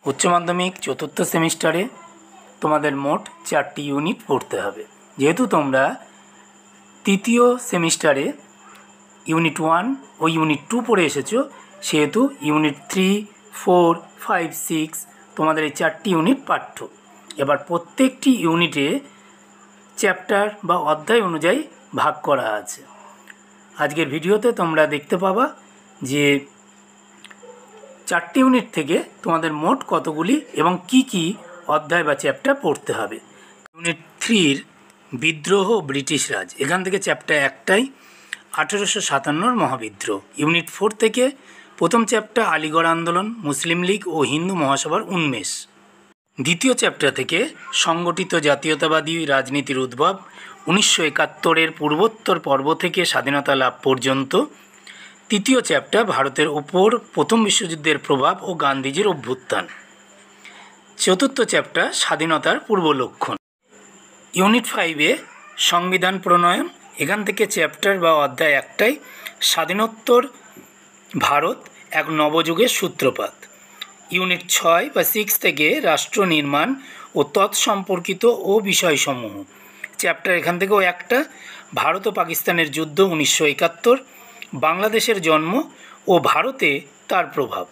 উচ্চ মাধ্যমিক চতুর্থ সেমিস্টারে তোমাদের মোট 4টি ইউনিট পড়তে হবে। যেহেতু তোমরা তৃতীয় সেমিস্টারে ইউনিট 1 ও ইউনিট 2 পড়ে এসেছো, সেহেতু ইউনিট 3, 4, 5, 6 তোমাদের এই 4টি ইউনিট পাঠ্য। এবার প্রত্যেকটি ইউনিটে চ্যাপ্টার বা অধ্যায় অনুযায়ী ভাগ করা আছে। আজকের ভিডিওতে তোমরা দেখতে পাবা যে 4টি ইউনিট থেকে তোমাদের মোট কতগুলি এবং কি কি অধ্যায় বা চ্যাপ্টার পড়তে হবে। ইউনিট 3-র বিদ্রোহ ও ব্রিটিশ রাজ, এখান থেকে চ্যাপ্টার একটাই 1857 মহাবিদ্রোহ। ইউনিট 4 থেকে প্রথম চ্যাপ্টার আলিগড় আন্দোলন, মুসলিম লীগ ও হিন্দু মহাসভার উন্মেষ। দ্বিতীয় চ্যাপ্টার থেকে সংগঠিত জাতীয়তাবাদী রাজনীতির উদ্ভব, 1971-এর পূর্বোত্তর পর্ব থেকে স্বাধীনতা লাভ পর্যন্ত। তৃতীয় চ্যাপ্টার ভারতের ওপর প্রথম বিশ্বযুদ্ধের প্রভাব ও গান্ধীজির অভ্যুত্থান। চতুর্থ চ্যাপ্টার স্বাধীনতার পূর্ব লক্ষণ। ইউনিট 5-এ সংবিধান প্রণয়ন, এখান থেকে চ্যাপ্টার বা অধ্যায় একটাই, স্বাধীনোত্তর ভারত এক নবযুগের সূত্রপাত। ইউনিট 6 বা 6 থেকে রাষ্ট্র নির্মাণ ও তৎসম্পর্কিত ও বিষয়সমূহ। চ্যাপ্টার এখান থেকেও একটা, ভারত ও পাকিস্তানের যুদ্ধ 1971, বাংলাদেশের জন্ম ও ভারতে তার প্রভাব।